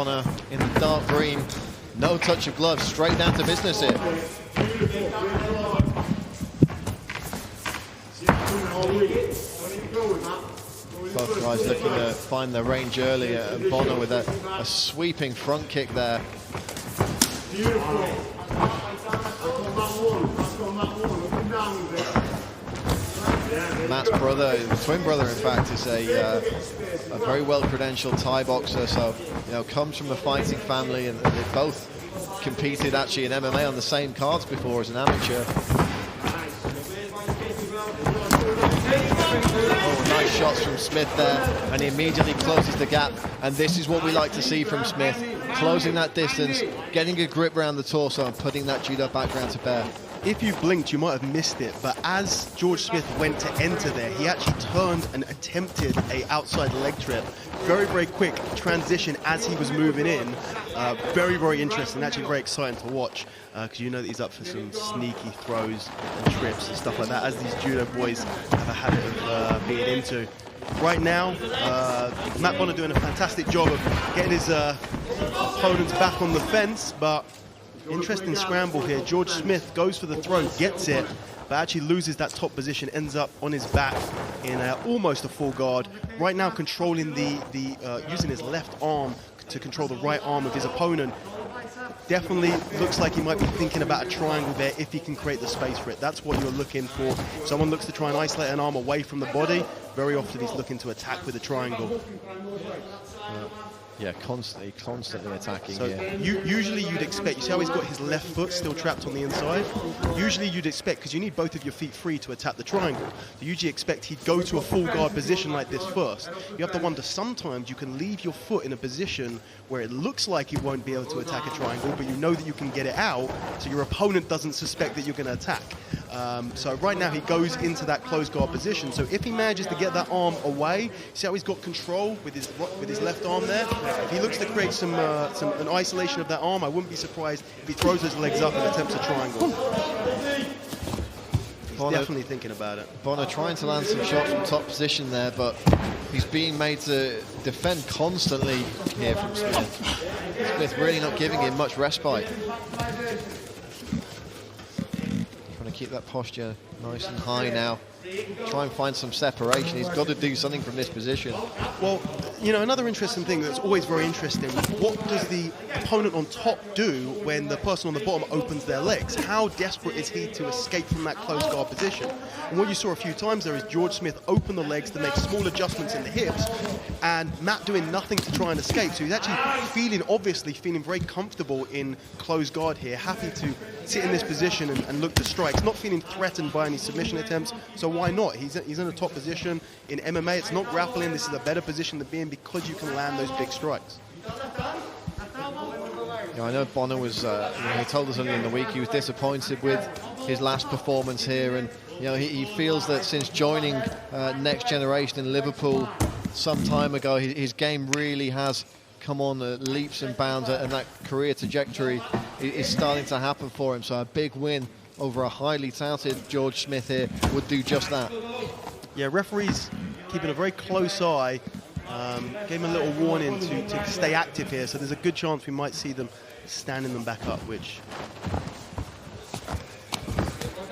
In the dark green, no touch of gloves, straight down to business here. Both guys looking to find their range early. Bonner with a sweeping front kick there. Matt's brother, twin brother in fact, is a very well-credentialed Thai boxer, so comes from a fighting family, and they both competed actually in MMA on the same cards before as an amateur. Oh, nice shots from Smith there, and he immediately closes the gap, and this is what we like to see from Smith, closing that distance, getting a grip around the torso and putting that judo background to bear. If you blinked, you might have missed it, but as George Smith went to enter there, he actually turned and attempted a outside leg trip. Very, very quick transition as he was moving in. Very, very interesting, actually very exciting to watch, because you know that he's up for some sneaky throws and trips and stuff like that, as these judo boys have a habit of being into. Right now, Matt Bonner doing a fantastic job of getting his opponents back on the fence, but interesting scramble here. George Smith goes for the throw, gets it, but actually loses that top position, ends up on his back in almost a full guard. Right now controlling using his left arm to control the right arm of his opponent. Definitely looks like he might be thinking about a triangle there if he can create the space for it. That's what you're looking for. Someone looks to try and isolate an arm away from the body. Very often he's looking to attack with a triangle. Yeah, constantly attacking. So here. Usually you'd expect, you see how he's got his left foot still trapped on the inside? Usually you'd expect, because you need both of your feet free to attack the triangle, you usually expect he'd go to a full guard position like this first. You have to wonder, sometimes you can leave your foot in a position where it looks like you won't be able to attack a triangle, but you know that you can get it out, so your opponent doesn't suspect that you're going to attack. So right now he goes into that closed guard position. So if he manages to get that arm away, see how he's got control with his left arm there? If he looks to create an isolation of that arm, I wouldn't be surprised if he throws his legs up and attempts a triangle. He's definitely thinking about it. Bonner trying to land some shots from top position there, but he's being made to defend constantly here from Smith. Smith really not giving him much respite. Trying to keep that posture nice and high now. Try and find some separation. He's got to do something from this position. Well, another interesting thing that's always very interesting, what does the opponent on top do when the person on the bottom opens their legs? How desperate is he to escape from that closed guard position? And what you saw a few times there is George Smith open the legs to make small adjustments in the hips, and Matt doing nothing to try and escape. So he's actually obviously feeling very comfortable in closed guard here, happy to sit in this position and look to strikes, not feeling threatened by any submission attempts. So why not? He's in a top position. In MMA, it's not grappling. This is a better position to be in because you can land those big strikes. I know Bonner was, he told us earlier in the week he was disappointed with his last performance here, and he feels that since joining Next Generation in Liverpool some time ago, his game really has come on leaps and bounds, and that career trajectory is starting to happen for him. So a big win over a highly touted George Smith here would do just that. Yeah, referees keeping a very close eye. Gave him a little warning to stay active here, so there's a good chance we might see them standing them back up, which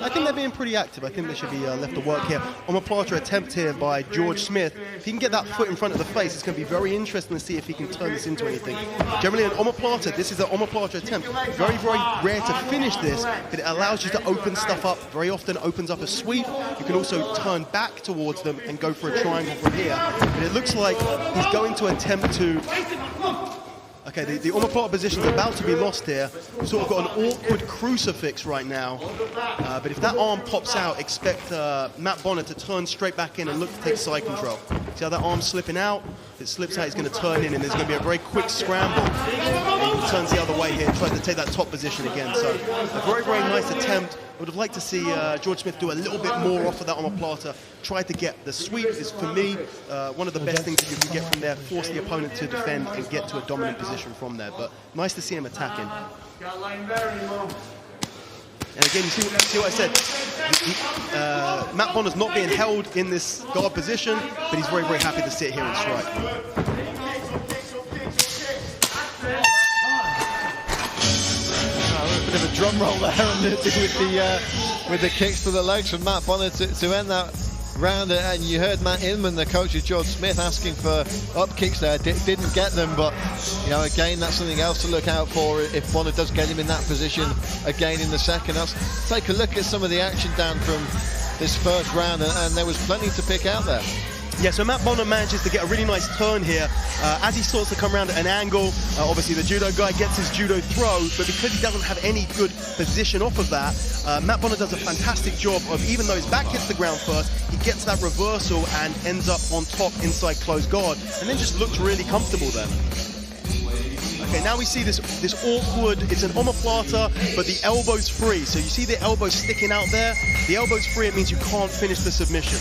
I think they're being pretty active. I think they should be left to work here. Omoplata attempt here by George Smith. If he can get that foot in front of the face, it's going to be very interesting to see if he can turn this into anything. Generally an omoplata, this is an omoplata attempt. Very, very rare to finish this, but it allows you to open stuff up. Very often opens up a sweep. You can also turn back towards them and go for a triangle from here. But it looks like he's going to attempt to... Okay, the omoplata position is about to be lost here. We've sort of got an awkward crucifix right now. But if that arm pops out, expect Matt Bonner to turn straight back in and look to take side control. See how that arm's slipping out? If it slips out, he's going to turn in, and there's going to be a very quick scramble. And he turns the other way here and tries to take that top position again. So a very, very nice attempt. I would have liked to see George Smith do a little bit more off of that omoplata. Try to get the sweep is, for me, one of the best things that you can get from there. Force the opponent to defend and get to a dominant position from there. But nice to see him attacking. And again, you see what I said? Matt Bonner's not being held in this guard position, but he's very, very happy to sit here and strike. bit of a drum roll there with the kicks to the legs from Matt Bonner to end that round. And you heard Matt Inman, the coach of George Smith, asking for up kicks there. Didn't get them, but you know, again, that's something else to look out for if Bonner does get him in that position again in the second. Let's take a look at some of the action down from this first round, and there was plenty to pick out there. Yeah, so Matt Bonner manages to get a really nice turn here. As he starts to come around at an angle, obviously the judo guy gets his judo throw, but because he doesn't have any good position off of that, Matt Bonner does a fantastic job of, even though his back hits the ground first, he gets that reversal and ends up on top inside closed guard, and then just looks really comfortable there. Okay, now we see this awkward, it's an omoplata, but the elbow's free. So you see the elbow sticking out there. The elbow's free, it means you can't finish the submission.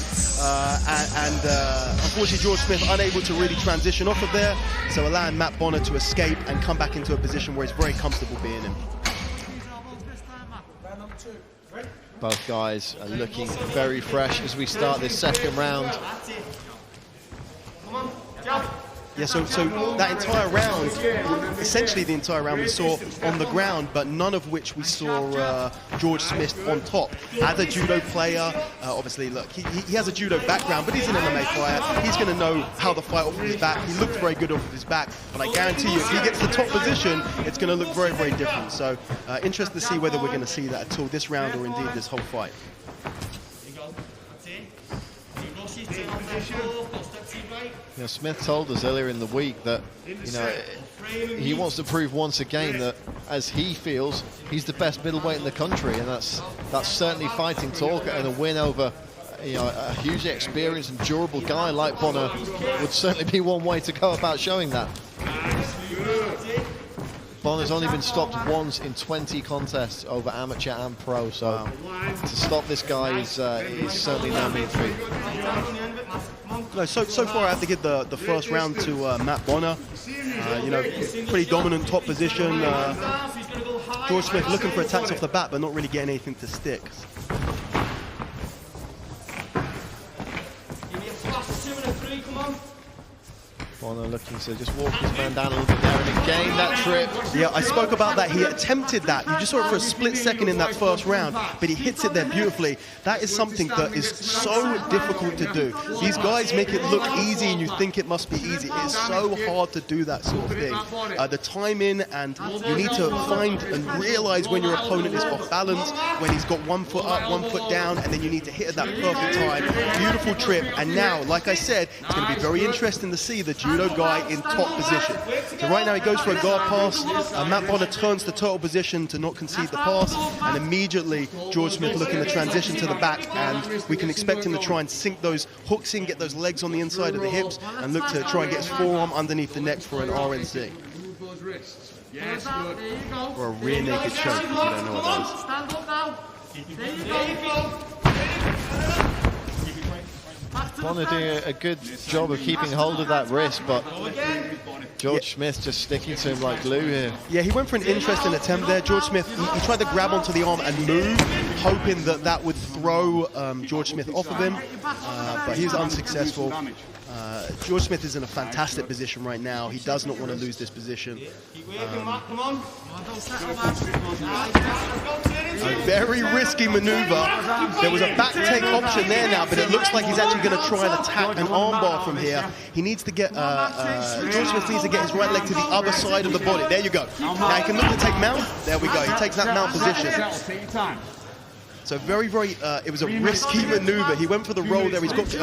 Unfortunately, George Smith unable to really transition off of there, so allowing Matt Bonner to escape and come back into a position where he's very comfortable being in. Both guys are looking very fresh as we start this second round. Yeah, so that entire round, essentially the entire round we saw on the ground, but none of which we saw George Smith on top. As a judo player, obviously, look, he has a judo background, but he's an MMA player. He's going to know how to fight off of his back. He looked very good off of his back, but I guarantee you, if he gets the top position, it's going to look very, very different. So, interested to see whether we're going to see that at all this round or indeed this whole fight. You know, Smith told us earlier in the week that, you know, he wants to prove once again that, as he feels, he's the best middleweight in the country, and that's certainly fighting talk, and a win over, you know, a hugely experienced and durable guy like Bonner would certainly be one way to go about showing that. Bonner's only been stopped once in 20 contests over amateur and pro, so to stop this guy is certainly no mean feat. No, so far I have to give the first round to Matt Bonner. You know, pretty dominant top position. George Smith looking for attacks off the bat, but not really getting anything to stick. Bonner looking to just walk his man down a little bit there and again that trip. Yeah, I spoke about that. He attempted that. You just saw it for a split second in that first round, but he hits it there beautifully. That is something that is so difficult to do. These guys make it look easy and you think it must be easy. It is so hard to do that sort of thing. The timing, and you need to find and realize when your opponent is off balance, when he's got 1 foot up, 1 foot down, and then you need to hit at that perfect time. Beautiful trip. And now, like I said, it's going to be very interesting to see the judo guy in top position. So right now he goes for a guard pass. Matt Bonner turns to turtle position to not concede the pass, and immediately George Smith looking to transition to the back, and we can expect him to try and sink those hooks in, get those legs on the inside of the hips, and look to try and get his forearm underneath the neck for an RNC. Or a rear naked choke, if you don't know what that is. Bonner doing a good job of keeping hold of that wrist, but George Smith just sticking to him like glue here. Yeah, he went for an interesting attempt there. George Smith, he tried to grab onto the arm and move, hoping that that would throw George Smith off of him, but he was unsuccessful. George Smith is in a fantastic position right now. He does not want to lose this position. A very risky maneuver. There was a back take option there now, but it looks like he's actually going to try and attack an armbar from here. He needs to get, George Smith needs to get his right leg to the other side of the body. There you go. Now he can look to take mount. There we go. He takes that mount position. So very, very, it was a risky maneuver. He went for the roll there. He's got,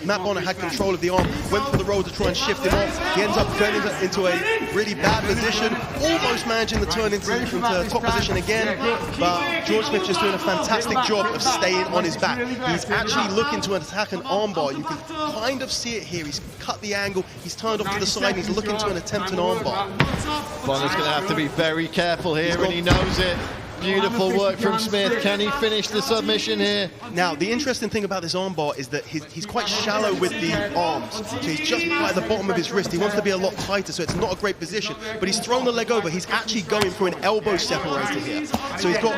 Matt Bonner had control of the arm, went for the roll to try and shift him off. He ends up turning into a really bad position, almost managing to turn into top position again. But George Smith just doing a fantastic job of staying on his back. He's actually looking to attack an armbar. You can kind of see it here. He's cut the angle, he's turned off to the side, and he's looking to attempt an armbar. Bonner's going to have to be very careful here, and he knows it. Beautiful work from Smith. Can he finish the submission here? Now, the interesting thing about this armbar is that he's quite shallow with the arms. So he's just by the bottom of his wrist. He wants to be a lot tighter, so it's not a great position. But he's thrown the leg over. He's actually going for an elbow separator here. So he's got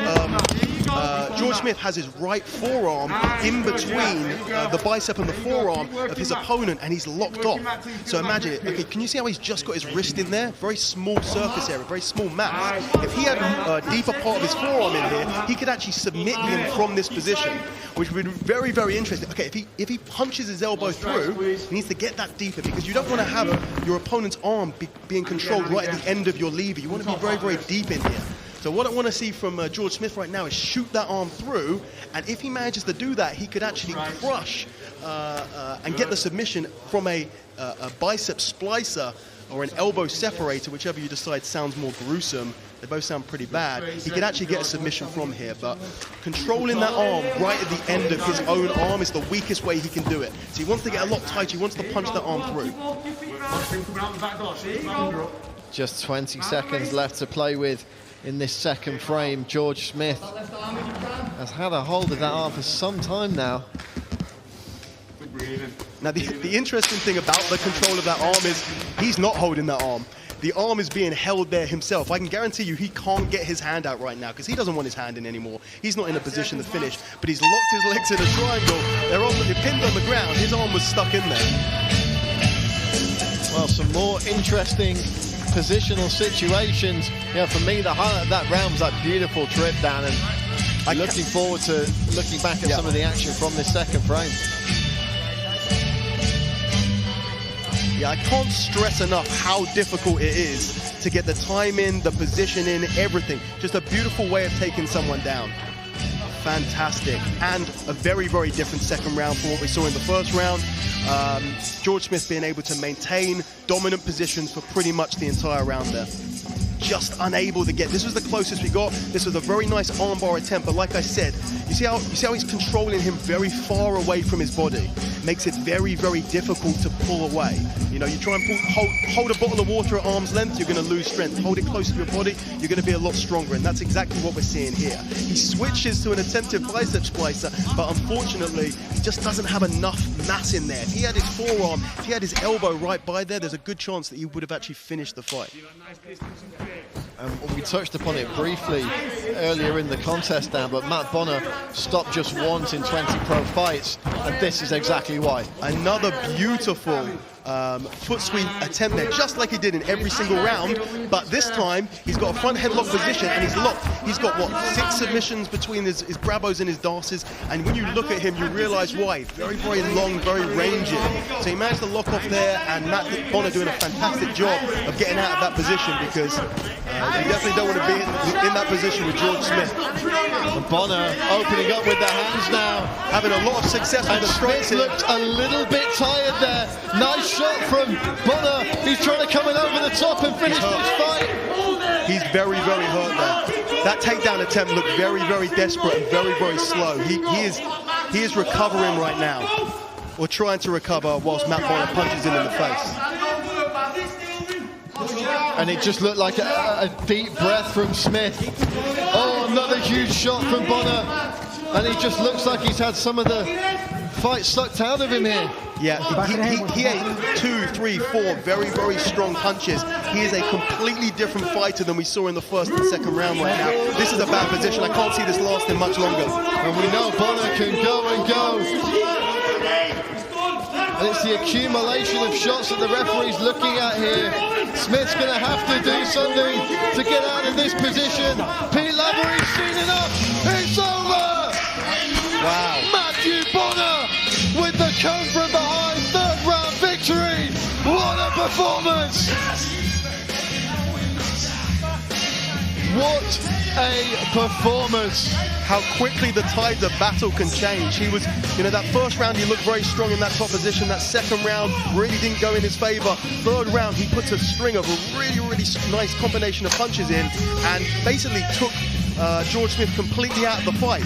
George Smith has his right forearm in between the bicep and the forearm of his opponent, and he's locked off. So imagine it. Okay, can you see how he's just got his wrist in there? Very small surface area, very small mass. If he had a deeper part of his forearm in here, he could actually submit him from this position, which would be very, very interesting. Okay, if he punches his elbow through, he needs to get that deeper, because you don't want to have your opponent's arm being controlled right at the end of your lever. You want to be very, very deep in here. So what I want to see from George Smith right now is shoot that arm through, and if he manages to do that, he could actually crush and get the submission from a bicep splicer or an elbow separator, whichever you decide sounds more gruesome. They both sound pretty bad. He could actually get a submission from here, but controlling that arm right at the end of his own arm is the weakest way he can do it. So he wants to get a lot tighter. He wants to punch that arm through. Just 20 seconds left to play with in this second frame. George Smith has had a hold of that arm for some time now. Now, the interesting thing about the control of that arm is he's not holding that arm. The arm is being held there himself. I can guarantee you he can't get his hand out right now because he doesn't want his hand in anymore. He's not in a position to finish, but he's locked his legs in a triangle. They're pinned on the ground. His arm was stuck in there. Well, some more interesting positional situations. Yeah, for me, the highlight of that round was that beautiful trip down, and I'm looking forward to looking back at some of the action from this second frame. Yeah, I can't stress enough how difficult it is to get the time in, the position in, everything. Just a beautiful way of taking someone down. Fantastic. And a very, very different second round from what we saw in the first round. George Smith being able to maintain dominant positions for pretty much the entire round there. Just unable to get, this was the closest we got. This was a very nice armbar attempt, but like I said, you see how he's controlling him very far away from his body. Makes it very, very difficult to pull away. You know, you try and hold a bottle of water at arm's length, you're going to lose strength. Hold it close to your body, you're going to be a lot stronger, and that's exactly what we're seeing here. He switches to an attempted bicep splicer, but unfortunately, he just doesn't have enough mass in there. If he had his forearm, if he had his elbow right by there, there's a good chance that he would have actually finished the fight. We touched upon it briefly earlier in the contest down, but Matt Bonner stopped just once in 20 pro fights, and this is exactly why. Another beautiful foot sweep attempt there, just like he did in every single round, but this time he's got a front headlock position and he's locked. He's got, what, 6 submissions between his Brabos and his Darces, and when you look at him, you realize why. Very, very long, very rangy. So he managed to lock off there, and Matt Bonner doing a fantastic job of getting out of that position, because you definitely don't want to be in that position with George Smith. And Bonner opening up with the hands now. Having a lot of success with the strikes. Smith looked a little bit tired there. Nice shot from Bonner. He's trying to come in over the top and finish this fight. He's very, very hurt there. That takedown attempt looked very, very desperate and very, very slow. He is recovering right now, or trying to recover, whilst Matt Bonner punches him in the face. And it just looked like a deep breath from Smith. Oh, another huge shot from Bonner. And he just looks like he's had some of the fight sucked out of him here. Yeah, he ate 2, 3, 4 very, very strong punches. He is a completely different fighter than we saw in the first and second round right now. This is a bad position. I can't see this lasting much longer. And we know Bonner can go and go. And it's the accumulation of shots that the referee's looking at here. Smith's going to have to do something to get out of this position. Pete Lavery's seen enough. It's over. Wow. Matthew Bonner with the come from behind third round victory. What a performance. What a performance. How quickly the tides of battle can change. He was, you know, that first round he looked very strong in that top position. That second round really didn't go in his favor. Third round he puts a string of a really, really nice combination of punches in, and basically took George Smith completely out of the fight.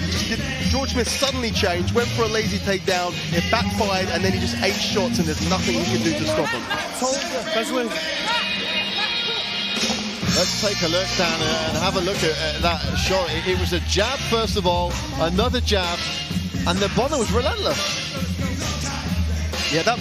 George Smith suddenly changed, went for a lazy takedown, it backfired, and then he just ate shots, and there's nothing he can do to stop him. Let's take a look down and have a look at that shot. It was a jab, first of all, another jab, and the Bonner was relentless. Yeah, that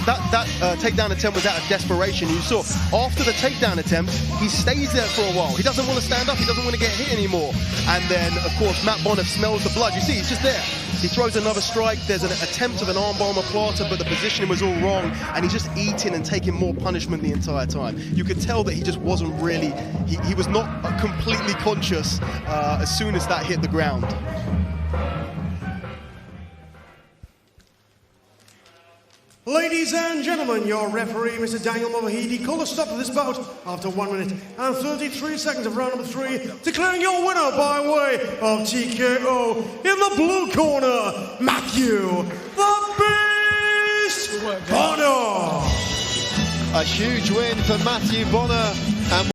takedown attempt was out of desperation. You saw after the takedown attempt, he stays there for a while. He doesn't want to stand up. He doesn't want to get hit anymore. And then, of course, Matt Bonner smells the blood. You see, he's just there. He throws another strike. There's an attempt of an armbar omoplata, but the positioning was all wrong. And he's just eating and taking more punishment the entire time. You could tell that he just wasn't really, he was not completely conscious as soon as that hit the ground. Ladies and gentlemen, your referee, Mr. Daniel Mavahidi, called a stop to this bout after 1 minute and 33 seconds of round number 3, declaring your winner by way of TKO in the blue corner, Matthew the Beast Bonner. A huge win for Matthew Bonner.